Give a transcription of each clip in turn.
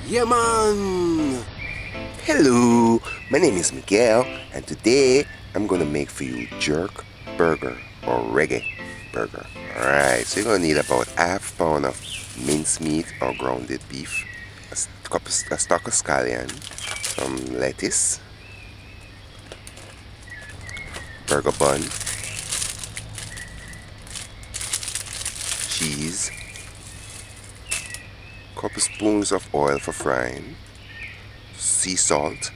Yeah, man! Hello, my name is Miguel, and today I'm gonna make for you jerk burger or reggae burger. Alright, so you're gonna need about half pound of mincemeat or grounded beef, a stalk of scallion, some lettuce, burger bun, cheese, couple spoons of oil for frying, sea salt,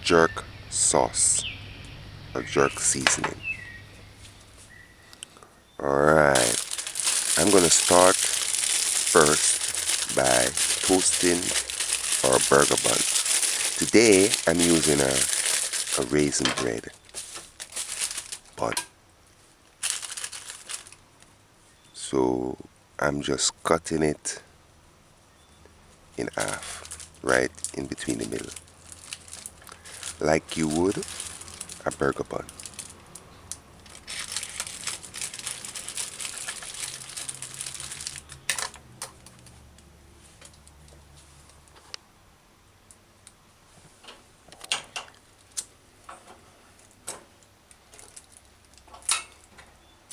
jerk sauce or jerk seasoning. Alright, I'm gonna start first by toasting our burger bun. Today I'm using a raisin bread bun. So I'm just cutting it in half, right in between the middle, like you would a burger bun.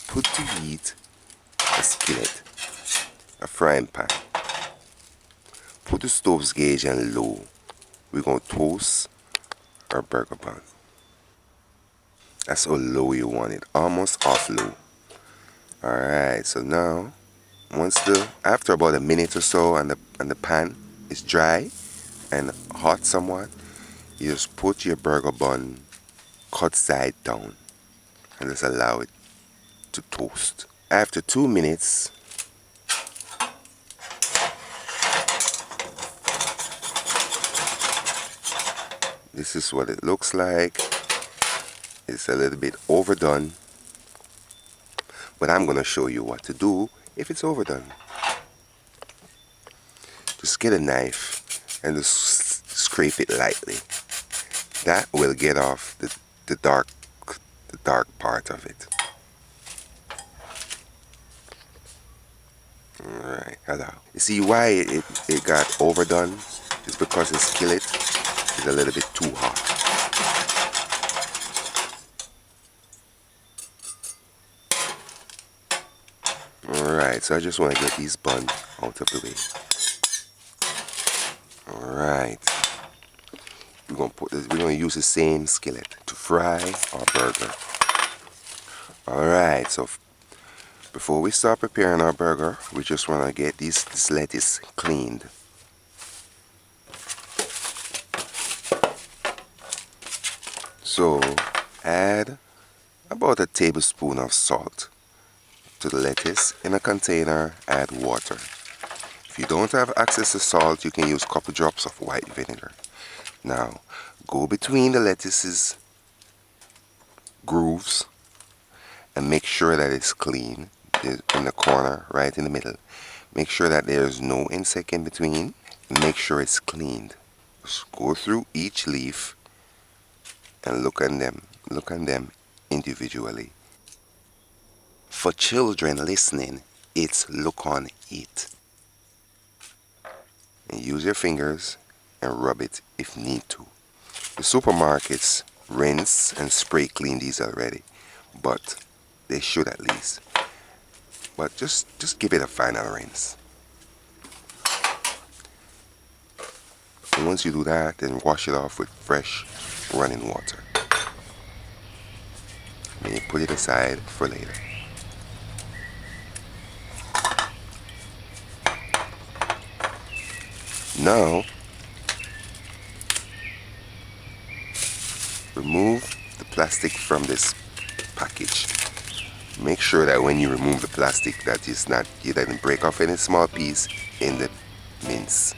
Put to heat a skillet, a frying pan. Put the stove's gauge on low. We're gonna toast our burger bun. That's how low you want it, almost off low. Alright, so now after about a minute or so and the pan is dry and hot somewhat, you just put your burger bun cut side down and just allow it to toast. After 2 minutes, this is what it looks like. It's a little bit overdone, but I'm gonna show you what to do if it's overdone. Just get a knife and just scrape it lightly. That will get off the dark part of it. Alright, hello. You see why it got overdone? It's because the skillet is a little bit too hot. Alright, so I just want to get these buns out of the way. Alright. We're gonna use the same skillet to fry our burger. Alright, so before we start preparing our burger, we just want to get this lettuce cleaned. So add about a tablespoon of salt to the lettuce. In a container, add water. If you don't have access to salt, you can use a couple drops of white vinegar. Now, go between the lettuce's grooves and make sure that it's clean in the corner, right in the middle. Make sure that there's no insect in between and make sure it's cleaned. Just go through each leaf and look on them individually. For children listening, it's look on it. And use your fingers and rub it if need to. The supermarkets rinse and spray clean these already, but they should at least. But just give it a final rinse. And once you do that, then wash it off with fresh running water. And you put it aside for later. Now, remove the plastic from this package. Make sure that when you remove the plastic that you didn't break off any small piece in the mince.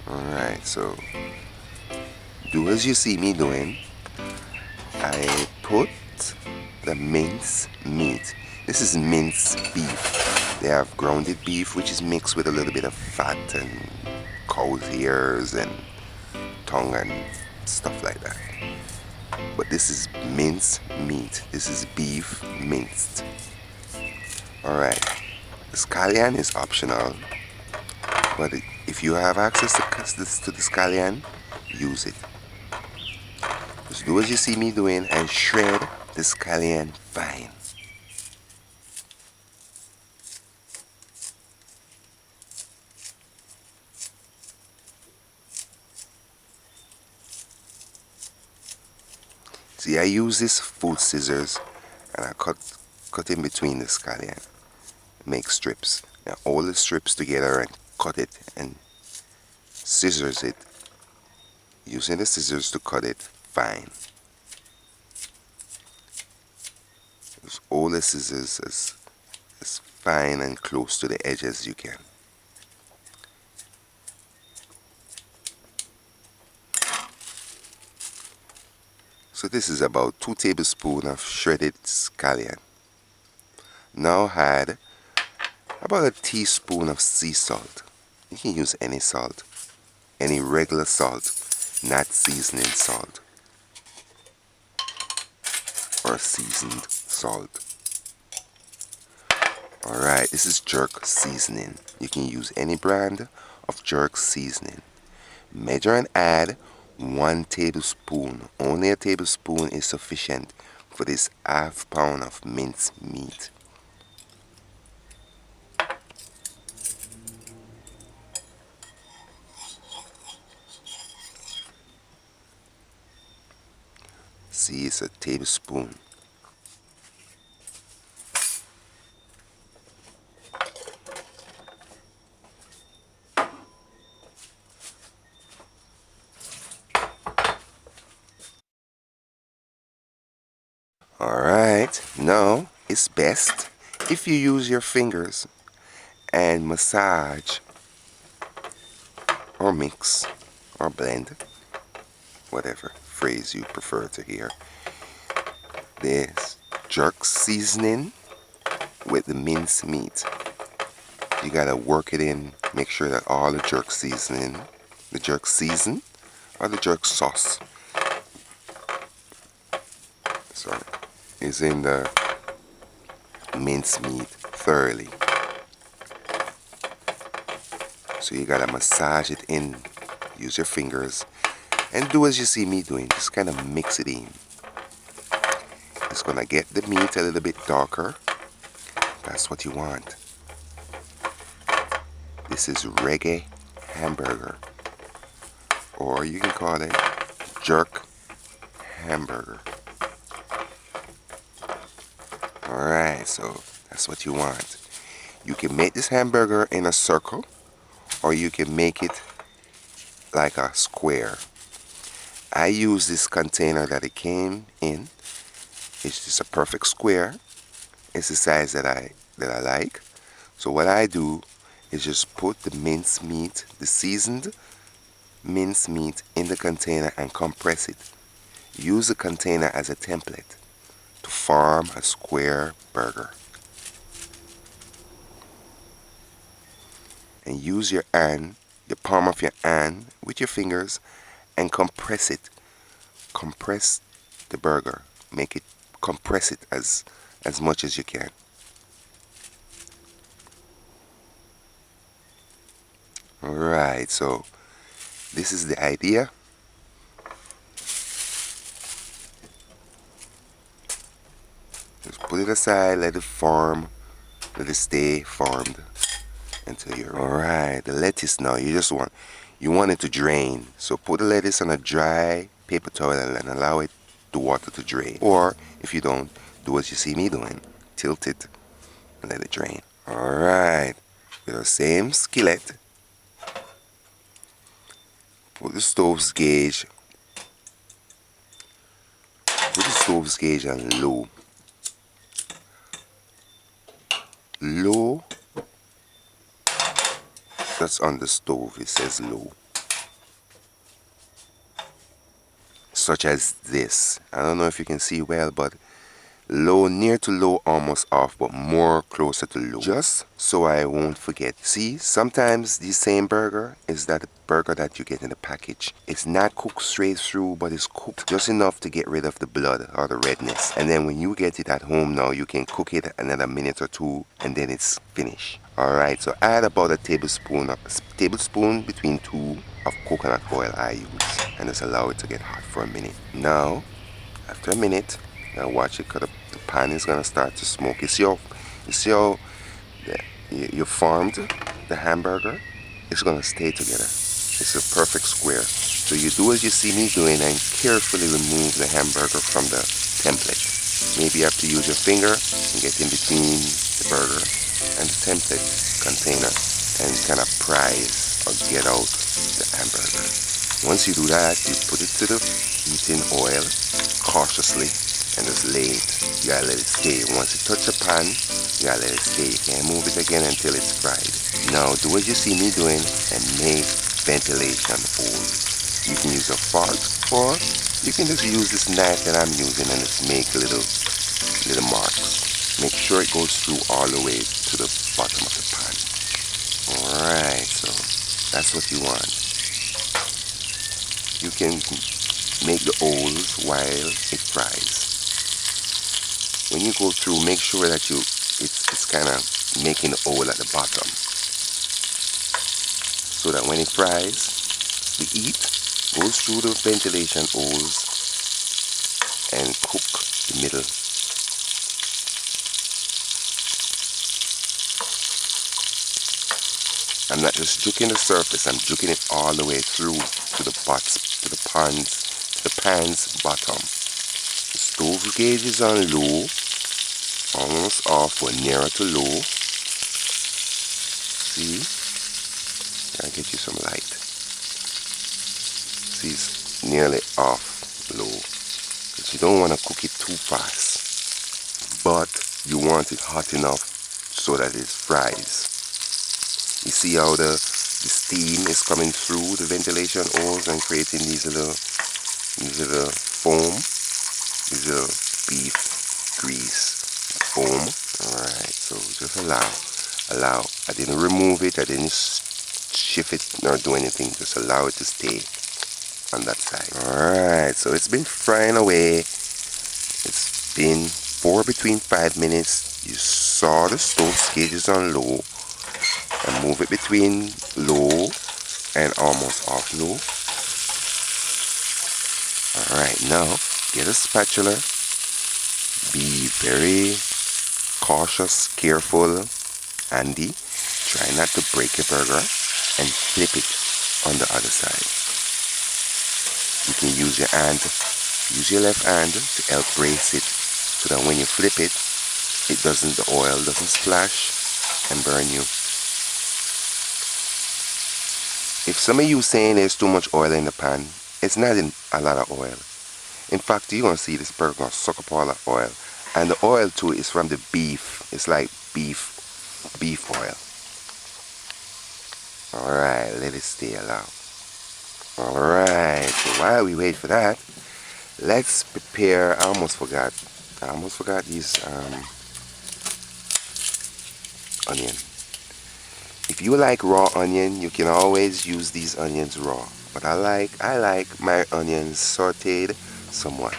Alright, so do as you see me doing. I put the mince meat. This is mince beef. They have grounded beef, which is mixed with a little bit of fat and cow's ears and tongue and stuff like that. but this is minced meat. This is beef minced. Alright, the scallion is optional, but if you have access to the scallion, use it. Just do as you see me doing and shred the scallion fine. See, I use this food scissors and I cut in between the scallion. Make strips. Now all the strips together and cut it and scissors it. Using the scissors to cut it fine. Use all the scissors as fine and close to the edge as you can. So this is about 2 tablespoons of shredded scallion. Now add about a teaspoon of sea salt. You can use any salt, any regular salt, not seasoning salt or seasoned salt. Alright, this is jerk seasoning. You can use any brand of jerk seasoning. Measure and add 1 tablespoon. Only a tablespoon is sufficient for this half pound of minced meat. See, it's a tablespoon. Alright, now it's best if you use your fingers and massage or mix or blend, whatever phrase you prefer to hear, this jerk seasoning with the minced meat. You gotta work it in, make sure that all the jerk seasoning, the jerk season or the jerk sauce, sorry, is in the minced meat thoroughly. So you gotta massage it in, use your fingers, and do as you see me doing, just kind of mix it in. It's gonna get the meat a little bit darker. That's what you want. This is Reggae Hamburger, or you can call it Jerk Hamburger. Alright, so that's what you want. You can make this hamburger in a circle, or you can make it like a square. I use this container that it came in. It's just a perfect square. It's the size that I like. So what I do is just put the minced meat, the seasoned minced meat, in the container and compress it. Use the container as a template to form a square burger. And use your hand, the palm of your hand with your fingers, and compress it. Compress the burger. Make it, compress it as much as you can. Alright, so this is the idea. Just put it aside, let it form, let it stay formed until you're alright. The lettuce now, you want it to drain. So put the lettuce on a dry paper towel and allow it, the water to drain. Or if you don't, do as you see me doing. Tilt it and let it drain. Alright. With the same skillet, put the stove's gauge on low. Low, that's on the stove, it says low. Such as this. I don't know if you can see well, but Low, near to low, almost off, but more closer to low. Just so I won't forget. See, sometimes the same burger is that burger that you get in the package. It's not cooked straight through, but it's cooked just enough to get rid of the blood or the redness. And then when you get it at home now, you can cook it another minute or two, and then it's finished. Alright, so add about a tablespoon between two of coconut oil I use, and just allow it to get hot for a minute. Now, after a minute, now watch it, because the pan is gonna start to smoke. You see how you formed the hamburger? It's gonna stay together. It's a perfect square. So you do as you see me doing and carefully remove the hamburger from the template. Maybe you have to use your finger and get in between the burger and the template container and kind of prise or get out the hamburger. Once you do that, you put it to the heating oil cautiously and just lay it. You gotta let it stay. Once it touches the pan, you gotta let it stay. You can't move it again until it's fried. Now do what you see me doing and make ventilation holes. You can use a fork, or you can just use this knife that I'm using and just make little marks. Make sure it goes through all the way to the bottom of the pan. Alright, so that's what you want. You can make the holes while it fries. When you go through, make sure that it's kind of making the hole at the bottom, so that when it fries, the heat goes through the ventilation holes and cook the middle. I'm not just juking the surface, I'm juking it all the way through to the pan's bottom. The stove gauge is on low, almost off or nearer to low. See? I'll get you some light. See, it's nearly off low. Because you don't want to cook it too fast. But you want it hot enough so that it fries. You see how the steam is coming through the ventilation holes and creating these little foam, these little beef grease foam. Alright, so just allow. I didn't remove it, I didn't shift it nor do anything, just allow it to stay on that side. Alright, so it's been frying away. It's been between 5 minutes. You saw the stove gauges on low, and move it between low and almost off low. Alright, now get a spatula. Be very cautious, careful, Andy. Try not to break your burger, and flip it on the other side. You can use your left hand to help brace it, so that when you flip it, the oil doesn't splash and burn you. If some of you saying there's too much oil in the pan, it's not a lot of oil. In fact, you're going to see this burger going to suck up all the oil. And the oil too is from the beef. It's like beef oil. Alright, let it stay allowed. Alright, so while we wait for that, let's prepare. I almost forgot these onion. If you like raw onion, you can always use these onions raw. But I like my onions sauteed somewhat.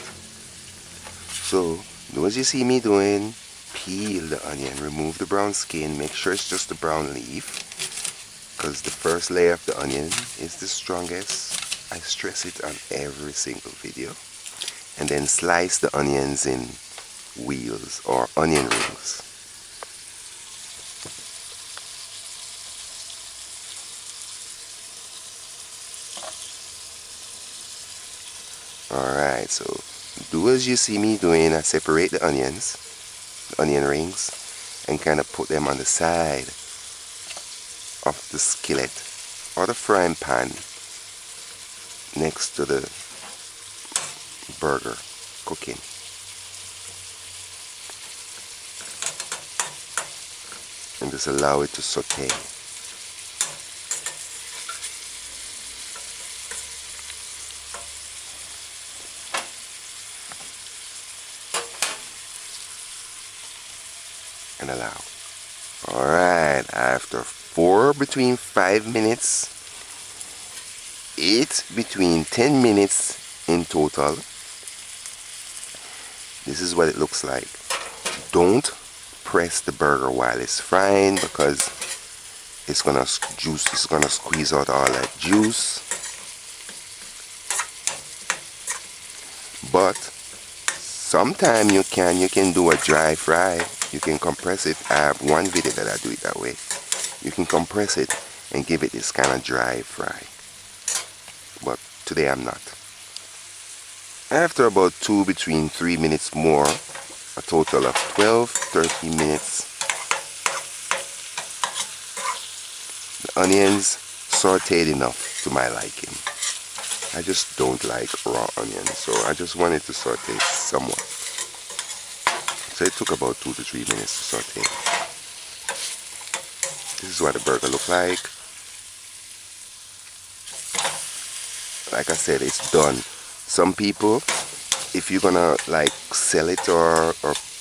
So do as you see me doing. Peel the onion, remove the brown skin, make sure it's just the brown leaf, because the first layer of the onion is the strongest. I stress it on every single video. And then slice the onions in wheels or onion rings. Alright, so do as you see me doing. I separate the onion rings, and kind of put them on the side of the skillet or the frying pan next to the burger cooking. And just allow it to saute. and allow. Alright, after 4 between 5 minutes, 8 between 10 minutes in total, this is what it looks like. Don't press the burger while it's frying because it's gonna squeeze out all that juice. But sometime you can do a dry fry. You can compress it. I have one video that I do it that way. You can compress it and give it this kind of dry fry. But today I'm not. After about 2 between 3 minutes more, a total of 12-13 minutes, the onions sauteed enough to my liking. I just don't like raw onions, so I just wanted to saute somewhat. So it took about 2 to 3 minutes to saute. This is what the burger looked like. Like I said, it's done. Some people, if you're gonna like sell it or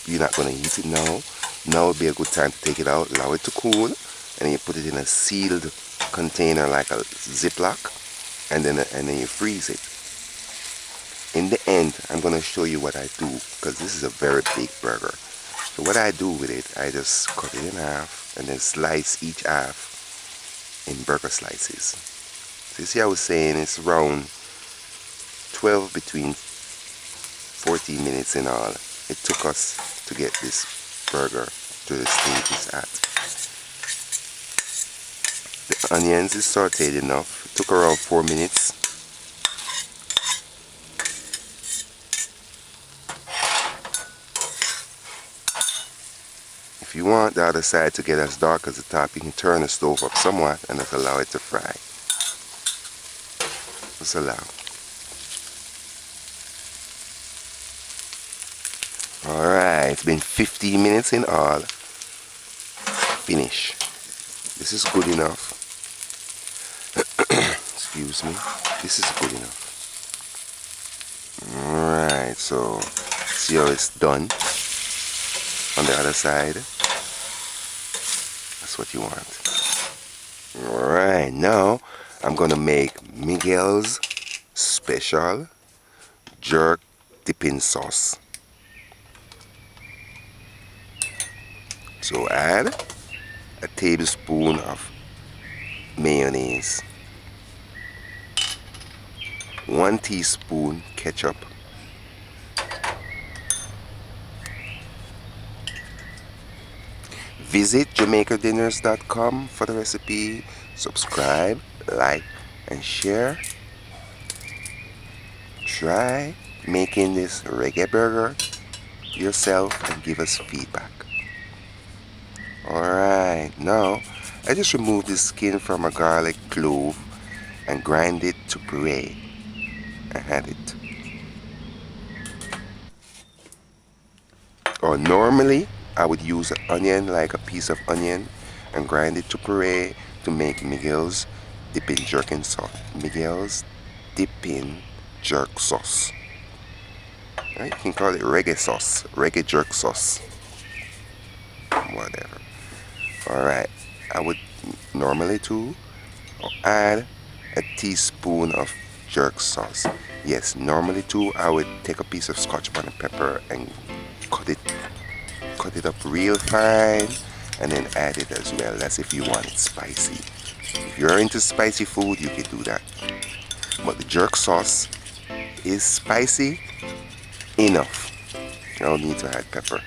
you're not gonna eat it now would be a good time to take it out, allow it to cool, and then you put it in a sealed container like a Ziploc, and then you freeze it. In the end, I'm gonna show you what I do because this is a very big burger. So what I do with it, I just cut it in half and then slice each half in burger slices. So you see, I was saying it's around 12 between 14 minutes in all. It took us to get this burger to the stage it's at. The onions is sauteed enough. It took around 4 minutes. If you want the other side to get as dark as the top, you can turn the stove up somewhat and just allow it to fry. Just allow. Alright, it's been 15 minutes in all. Finish. This is good enough. Excuse me. This is good enough. Alright, so see how it's done on the other side. That's what you want. Alright, now I'm gonna make Miguel's special jerk dipping sauce. So add a tablespoon of mayonnaise, 1 teaspoon ketchup, visit JamaicaDinners.com for the recipe. Subscribe, like, and share. Try making this reggae burger yourself and give us feedback. Alright, now I just removed the skin from a garlic clove and grind it to puree and add it. Or normally I would use an onion, like a piece of onion, and grind it to puree to make Miguel's dipping jerkin sauce. Miguel's dipping jerk sauce. You can call it reggae sauce, reggae jerk sauce, whatever. Alright, I would normally too add a teaspoon of jerk sauce. Yes, normally too I would take a piece of Scotch bonnet pepper and cut it up real fine and then add it as well. That's if you want it spicy. If you're into spicy food, you can do that. But the jerk sauce is spicy enough. You don't need to add pepper.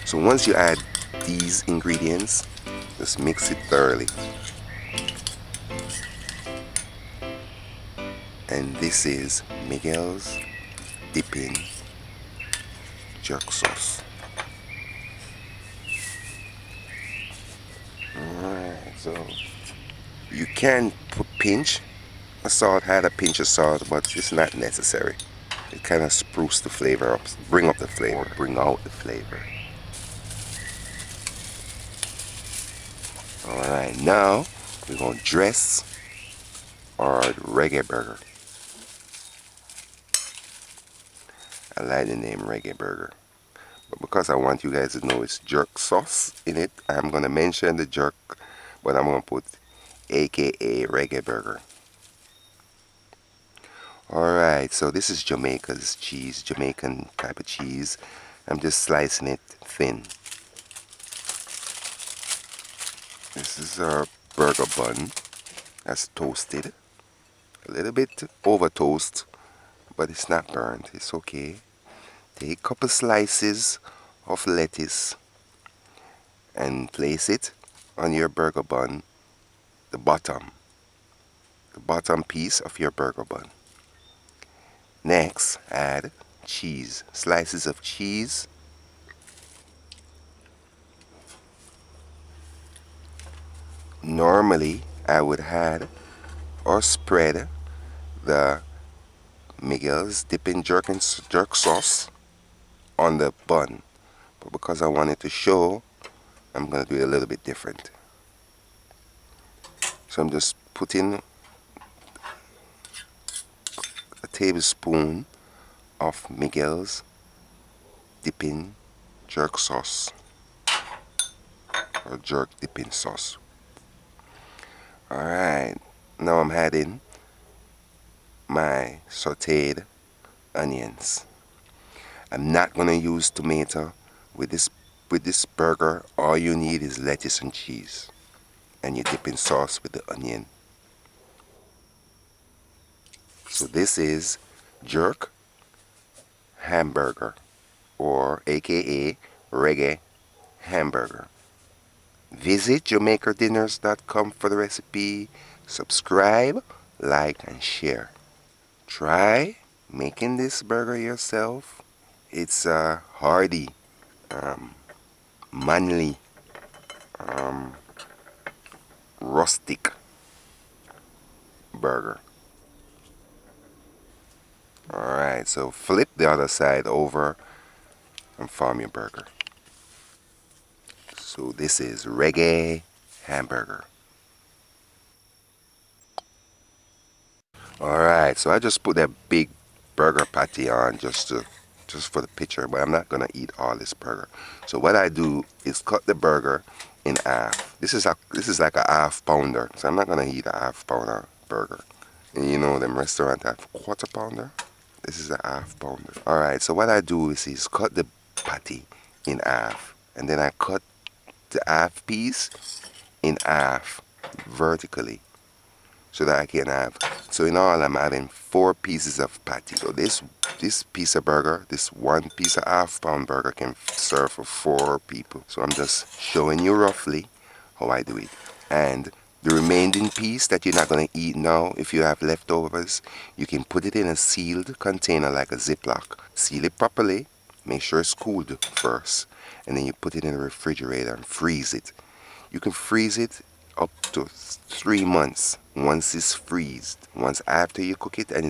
So once you add these ingredients, just mix it thoroughly. And this is Miguel's dipping jerk sauce. Alright, so you can pinch a salt, add a pinch of salt, but it's not necessary. It kind of spruce the flavor up, bring up the flavor, bring out the flavor. Alright, now we're going to dress our reggae burger. I like the name Reggae Burger. But because I want you guys to know it's jerk sauce in it, I'm going to mention the jerk, but I'm going to put AKA Reggae Burger. Alright, so this is Jamaica's cheese, Jamaican type of cheese. I'm just slicing it thin. This is our burger bun that's toasted. A little bit over toast, but it's not burnt. It's okay. Take a couple slices of lettuce and place it on your burger bun, the bottom piece of your burger bun. Next, add cheese, slices of cheese. Normally, I would add or spread the Miguel's dipping jerk sauce on the bun, but because I wanted to show, I'm going to do it a little bit different. So I'm just putting a tablespoon of Miguel's dipping jerk sauce or jerk dipping sauce. Alright, now I'm adding my sauteed onions. I'm not going to use tomato with this burger. All you need is lettuce and cheese and your dipping sauce with the onion. So this is Jerk Hamburger, or AKA Reggae Hamburger. Visit JamaicaDinners.com for the recipe. Subscribe, like, and share. Try making this burger yourself. It's a hearty, manly, rustic burger. Alright, so flip the other side over and form your burger. So this is Reggae Hamburger. Alright, so I just put that big burger patty on just for the picture, but I'm not gonna eat all this burger. So what I do is cut the burger in half. This is like a half pounder, so I'm not gonna eat a half pounder burger. And you know them restaurants have quarter pounder. This is a half pounder. Alright, so what I do is cut the patty in half, and then I cut the half piece in half vertically so that I can have. So in all, I'm having 4 pieces of patty. So this piece of burger, this one piece of half-pound burger can serve for 4 people. So I'm just showing you roughly how I do it. And the remaining piece that you're not going to eat now, if you have leftovers, you can put it in a sealed container like a Ziploc. Seal it properly. Make sure it's cooled first. And then you put it in the refrigerator and freeze it. You can freeze it up to 3 months once it's freezed. Once after you cook it and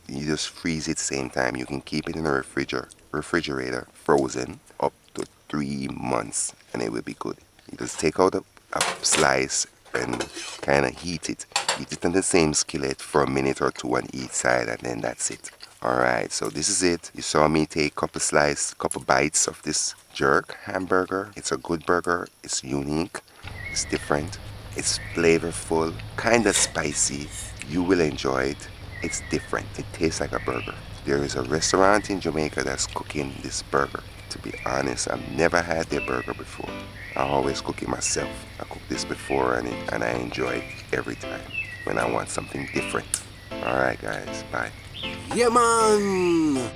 you just freeze it same time, you can keep it in the refrigerator frozen up to 3 months and it will be good. You just take out a slice and kind of heat it. Heat it in the same skillet for a minute or 2 on each side, and then that's it. Alright, so this is it. You saw me take a couple bites of this Jerk Hamburger. It's a good burger. It's unique. It's different. It's flavorful, kind of spicy. You will enjoy it. It's different. It tastes like a burger. There is a restaurant in Jamaica that's cooking this burger. To be honest, I've never had their burger before. I always cook it myself. I cooked this before and I enjoy it every time when I want something different. Alright guys, bye. Yeah man!